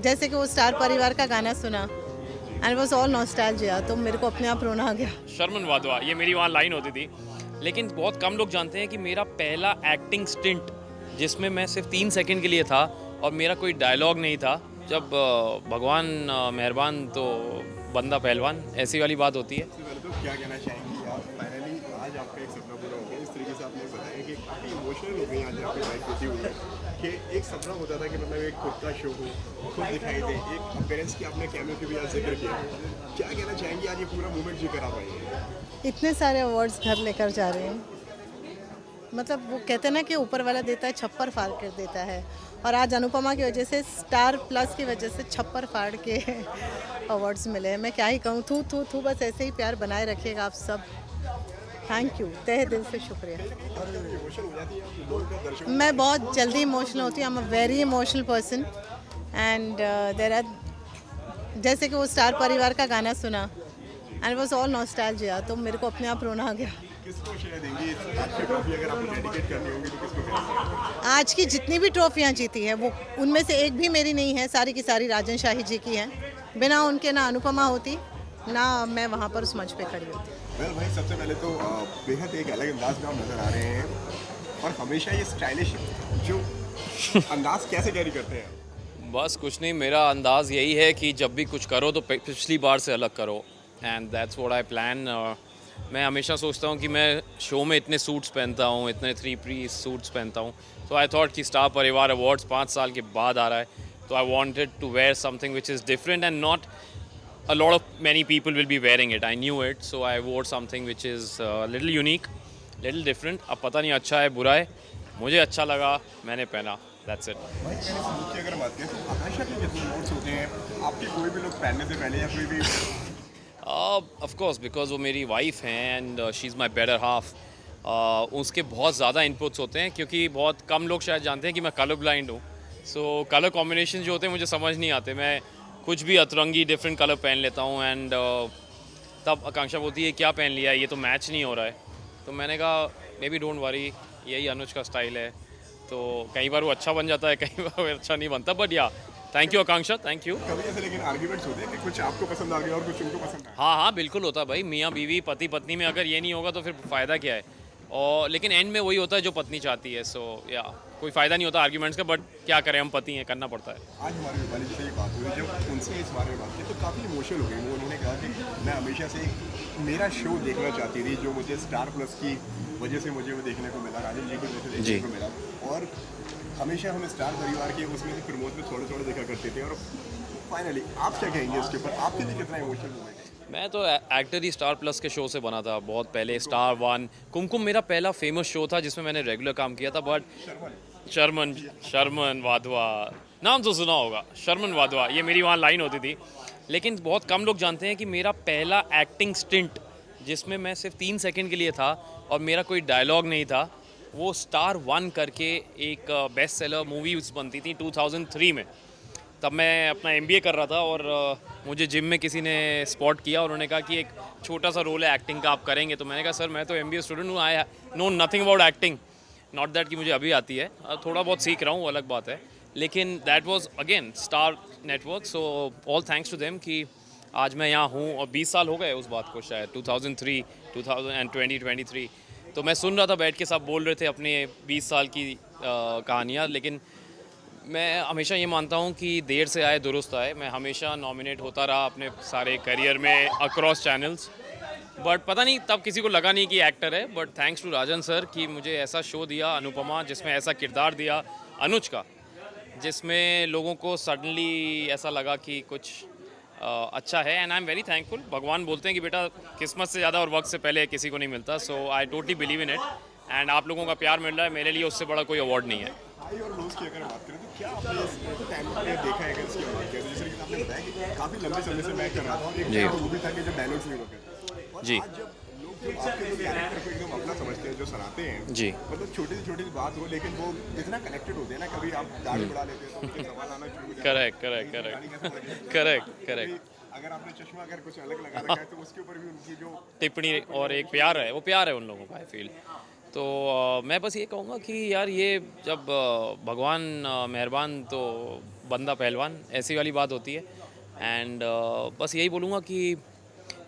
जैसे कि वो स्टार परिवार का गाना सुना एंड वाज ऑल नॉस्टैल्जिया, तो मेरे को अपने आप रोना आ गया। शर्मन वाधवा, ये मेरी वहाँ लाइन होती थी। लेकिन बहुत कम लोग जानते हैं कि मेरा पहला एक्टिंग स्टिंट जिसमें मैं सिर्फ 3 सेकंड के लिए था और मेरा कोई डायलॉग नहीं था, जब भगवान मेहरबान तो बंदा पहलवान, ऐसी वाली बात होती है। सबसे पहले तो क्या कहना चाहेंगी आप? फाइनली आज आपका एक सपना पूरा हो गया। इस तरीके से आपने बताया कि काफ़ी इमोशनल हो गई आज आपकी लाइफ होती हुई है कि एक सपना होता था कि मतलब एक खुद का शो हो, खुद दिखाई दे, एक अपीयरेंस की आपने कैमियो की भी आज जिक्र किया। क्या कहना चाहेंगी आज ये पूरा मूवमेंट जी कर आप आई है? इतने सारे अवार्ड्स घर लेकर जा रहे हैं, मतलब वो कहते हैं ना कि ऊपर वाला देता है छप्पर फाड़ कर देता है, और आज अनुपमा की वजह से, स्टार प्लस की वजह से छप्पर फाड़ के अवार्ड्स मिले हैं। मैं क्या ही कहूँ, थू थू थू, बस ऐसे ही प्यार बनाए रखिएगा आप सब। थैंक यू, तहे दिल से शुक्रिया। इमोशनल हो जाती है आप लोगों का दर्शक? मैं बहुत जल्दी इमोशनल होती हूँ, I am a very emotional person and there are, जैसे कि वो स्टार परिवार का गाना सुना एंड वाज ऑल नॉस्टैल्जिया, तो मेरे को अपने आप रोना आ गया। किसको शेयर देंगी आज की ट्रॉफी? अगर आपको डेडिकेट करनी होगी तो किसको करेंगे? आज की जितनी भी ट्रॉफियाँ जीती हैं, वो उनमें से एक भी मेरी नहीं है, सारी की सारी राजन शाही जी की हैं। बिना उनके ना अनुपमा होती, ना मैं वहाँ पर उस मंच पे खड़ी होती। वेल भाई, सबसे पहले तो बेहद एक अलग अंदाज में आप नजर आ रहे हैं और हमेशा ये स्टाइलिश जो अंदाज कैसे कैरी करते हैं? बस कुछ नहीं, मेरा अंदाज़ यही है कि जब भी कुछ करो तो पिछली बार से अलग करो, and that's what I plan. मैं हमेशा सोचता हूँ कि मैं शो में इतने सूट्स पहनता हूँ, इतने 3 पीस सूट्स पहनता हूँ, तो आई थॉट कि स्टार परिवार अवार्ड्स 5 साल के बाद आ रहा है, तो I wanted to wear something which is different and not a lot of many people will be wearing it. I knew it, so I wore something which is a little unique, little different. अब पता नहीं अच्छा है बुरा है, मुझे अच्छा लगा, मैंने पहना, that's it. भाई मैंने सूट की अगर बात करें तो आकाशा के कितने नोट्स होते हैं आपके? कोई भी लोग पहनने से पहले या कोई भी? Of course, because वो मेरी वाइफ हैं and she's my better half. उसके बहुत ज़्यादा इनपुट्स होते हैं क्योंकि बहुत कम लोग शायद जानते हैं कि मैं कलर ब्लाइंड हूँ, सो कलर कॉम्बिनेशन जो होते हैं मुझे समझ नहीं आते, मैं कुछ भी अतरंगी डिफरेंट कलर पहन लेता हूँ, एंड तब आकांक्षा बोलती है क्या पहन लिया, ये तो मैच नहीं हो रहा है, तो मैंने कहा मे बी डोंट वरी, यही अनुज का स्टाइल है, तो कई बार वो अच्छा बन जाता है, कई बार वो अच्छा नहीं बनता, बट या thank you Akanksha, thank you. कभी ऐसे लेकिन आर्ग्यूमेंट्स होते हैं कि कुछ आपको पसंद आ गया और कुछ उनको पसंद आया? हाँ हाँ बिल्कुल होता है भाई, मियाँ बीवी पति पत्नी में अगर ये नहीं होगा तो फिर फ़ायदा क्या है, और लेकिन एंड में वही होता है जो पत्नी चाहती है, सो या कोई फ़ायदा नहीं होता आर्ग्यूमेंट्स का, बट क्या करें, हम पति हैं, करना पड़ता है। आज हमारे रूपाली जी से ये बात हुई, जब उनसे इस बारे में बात की तो काफ़ी इमोशनल हो गई वो। उन्होंने कहा कि मैं हमेशा से मेरा शो देखना चाहती थी, जो मुझे स्टार प्लस की वजह से मुझे वो देखने को मिला, राजन जी की वजह से देखने को मिला, और हमेशा हम स्टार परिवार के उसमें से प्रमोद में थोड़े थोड़े देखा करते थे, और फाइनली आप क्या कहेंगे इसके ऊपर? आपके लिए कितना इमोशनल मोमेंट है? मैं तो एक्टर ही स्टार प्लस के शो से बना था बहुत पहले, स्टार वन, कुमकुम मेरा पहला फेमस शो था जिसमें मैंने रेगुलर काम किया था, बट शर्मन वाधवा, नाम तो सुना होगा, शर्मन वाधवा, ये मेरी वहाँ लाइन होती थी। लेकिन बहुत कम लोग जानते हैं कि मेरा पहला एक्टिंग स्टिंट जिसमें मैं सिर्फ 3 सेकंड के लिए था और मेरा कोई डायलॉग नहीं था, वो स्टार वन करके एक बेस्ट सेलर मूवी बनती थी 2003 में। तब मैं अपना MBA कर रहा था और मुझे जिम में किसी ने स्पॉट किया और उन्होंने कहा कि एक छोटा सा रोल है एक्टिंग का, आप करेंगे? तो मैंने कहा सर मैं तो MBA स्टूडेंट हूँ, I know nothing about acting, not that कि मुझे अभी आती है, थोड़ा बहुत सीख रहा हूँ, अलग बात है, लेकिन that was again Star network, so all thanks to them कि आज मैं यहाँ हूँ, और 20 साल हो गए उस बात को, शायद 2003 2023। तो मैं सुन रहा था बैठ के, सब बोल रहे थे अपने 20 साल की कहानियाँ, लेकिन मैं हमेशा ये मानता हूँ कि देर से आए दुरुस्त आए। मैं हमेशा नॉमिनेट होता रहा अपने सारे करियर में अक्रॉस चैनल्स, बट पता नहीं तब किसी को लगा नहीं कि एक्टर है, but thanks to Rajan sir कि मुझे ऐसा शो दिया अनुपमा, जिसमें ऐसा किरदार दिया अनुज का, जिसमें लोगों को सडनली ऐसा लगा कि कुछ अच्छा है, and I am very thankful. भगवान बोलते हैं कि बेटा किस्मत से ज़्यादा और वक्त से पहले किसी को नहीं मिलता, so I totally believe in it, and आप लोगों का प्यार मिल रहा है, मेरे लिए उससे बड़ा कोई अवार्ड नहीं है। हाई और लोज की अगर बात करें तो क्या आपने इस टाइम पे देखा है? अगर इसकी बात करें, जैसे कि आपने बताया कि काफ़ी लंबे समय से मैं कर रहा था और एक जी। वो भी था कि जब डायलॉग्स नहीं होते, और जी। आज जब लोग जो आपके जो कैरेक्टर को एकदम अपना समझते हैं, जो सराहते हैं, जी। मतलब छोटी सी बात हो लेकिन वो इतना कनेक्टेड होते हैं ना, कभी आप दाढ़ी बढ़ा लेते हैं तो उनके सवाल आना शुरू हो जाते हैं। करेक्ट करेक्ट दाढ़ी करेक्ट कैसे बढ़ी? करेक्ट अगर आपने चश्मा अगर कुछ अलग लगा रखा है तो उसके ऊपर भी उनकी जो टिप्पणी और एक प्यार है, वो प्यार है उन लोगों का, आई फील। तो मैं बस ये कहूँगा कि यार ये जब भगवान मेहरबान तो बंदा पहलवान, ऐसी वाली बात होती है। एंड बस यही बोलूँगा कि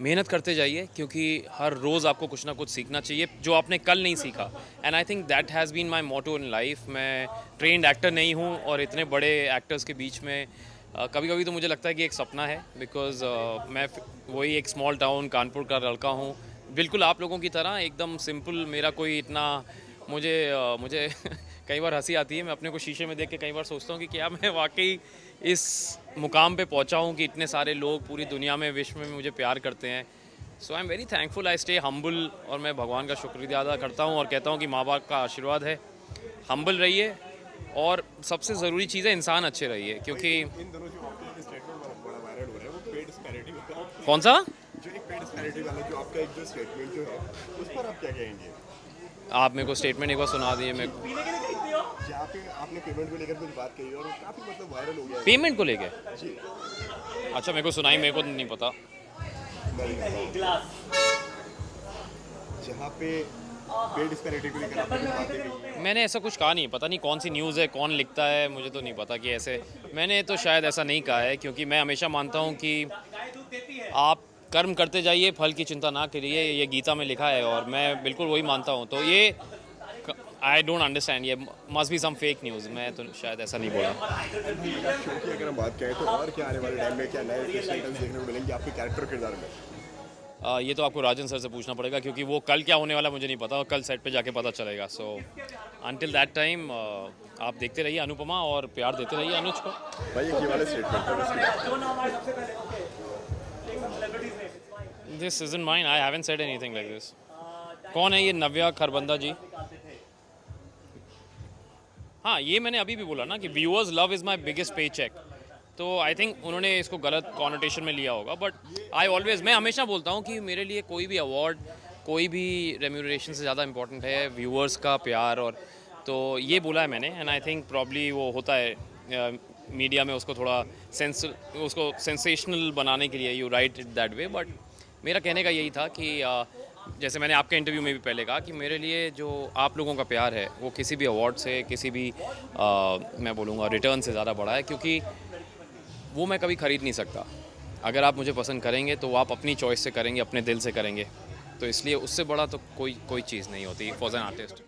मेहनत करते जाइए, क्योंकि हर रोज़ आपको कुछ ना कुछ सीखना चाहिए जो आपने कल नहीं सीखा। And I think that has been my motto in life. मैं ट्रेंड एक्टर नहीं हूँ और इतने बड़े एक्टर्स के बीच में कभी कभी तो मुझे लगता है कि एक सपना है, बिकॉज मैं वही एक स्मॉल टाउन कानपुर का लड़का हूँ, बिल्कुल आप लोगों की तरह एकदम सिंपल। मेरा कोई इतना मुझे कई बार हंसी आती है, मैं अपने को शीशे में देख के कई बार सोचता हूँ कि क्या मैं वाकई इस मुकाम पे पहुँचा हूँ कि इतने सारे लोग पूरी दुनिया में, विश्व में मुझे प्यार करते हैं। So I am very thankful, I stay humble, और मैं भगवान का शुक्रिया अदा करता हूँ और कहता हूँ कि माँ बाप का आशीर्वाद है। हम्बल रहिए और सबसे ज़रूरी चीज़ है इंसान अच्छे रहिए, क्योंकि इन दोनों जो आपके स्टेटमेंट बड़ा वायरल हो रहा है वो पेड डिस्पैरिटी होता है। कौन सा? जो एक पेड डिस्पैरिटी वाला जो आपका एक जो स्टेटमेंट जो है उस पर आप क्या कहेंगे? आप मेरे को स्टेटमेंट एक बार सुना दिए। मैं जहाँ पे आपने पेमेंट को लेकर कुछ बात कही और काफ़ी मतलब वायरल हो गया है। पेमेंट को लेके? जी, अच्छा, मेरे को सुनाई, मेरे को नहीं पता। जहाँ पे पेड डिस्पैरिटी को लेकर आपने कुछ बातें कही हैं। मैंने ऐसा कुछ कहा नहीं, पता नहीं कौन सी न्यूज़ है, कौन लिखता है, मुझे तो नहीं पता कि ऐसे। मैंने तो शायद ऐसा नहीं कहा है, क्योंकि मैं हमेशा मानता हूँ कि आप कर्म करते जाइए, फल की चिंता ना करिए, ये गीता में लिखा है और मैं बिल्कुल वही मानता हूँ। तो ये आई डोंट अंडरस्टैंड, ये must be some fake news, मैं तो शायद ऐसा नहीं बोला। शो की अगर हम बात करें तो और क्या आने वाले टाइम में क्या नए ट्विस्ट एंड टर्न्स देखने को मिलेंगे आपके कैरेक्टर किरदार में? ये तो आपको राजन सर से पूछना पड़ेगा, क्योंकि वो कल क्या होने वाला मुझे नहीं पता, और कल सेट पे जाके पता चलेगा। सो अंटिल दैट टाइम आप देखते रहिए अनुपमा और प्यार देते रहिए अनुज को। भाई एक ये वाला statement this isn't mine, I haven't said anything like this. कौन है ये नव्या खरबंदा जी? हाँ, ये मैंने अभी भी बोला ना कि viewers love is my biggest पे चेक। तो आई थिंक उन्होंने इसको गलत कॉनोटेशन में लिया होगा, बट मैं हमेशा बोलता हूँ कि मेरे लिए कोई भी अवार्ड, कोई भी रेम्यूनरेशन से ज़्यादा इंपॉर्टेंट है व्यूअर्स का प्यार। और तो ये बोला है मैंने, एंड आई थिंक प्रॉब्ली वो होता है मीडिया में उसको थोड़ा उसको सेंसेशनल बनाने के लिए you right it that way. But मेरा कहने का यही था कि जैसे मैंने आपके इंटरव्यू में भी पहले कहा कि मेरे लिए जो आप लोगों का प्यार है वो किसी भी अवार्ड से, किसी भी मैं बोलूँगा रिटर्न से ज़्यादा बड़ा है, क्योंकि वो मैं कभी ख़रीद नहीं सकता। अगर आप मुझे पसंद करेंगे तो आप अपनी चॉइस से करेंगे, अपने दिल से करेंगे, तो इसलिए उससे बड़ा तो कोई चीज़ नहीं होती फॉर एन आर्टिस्ट।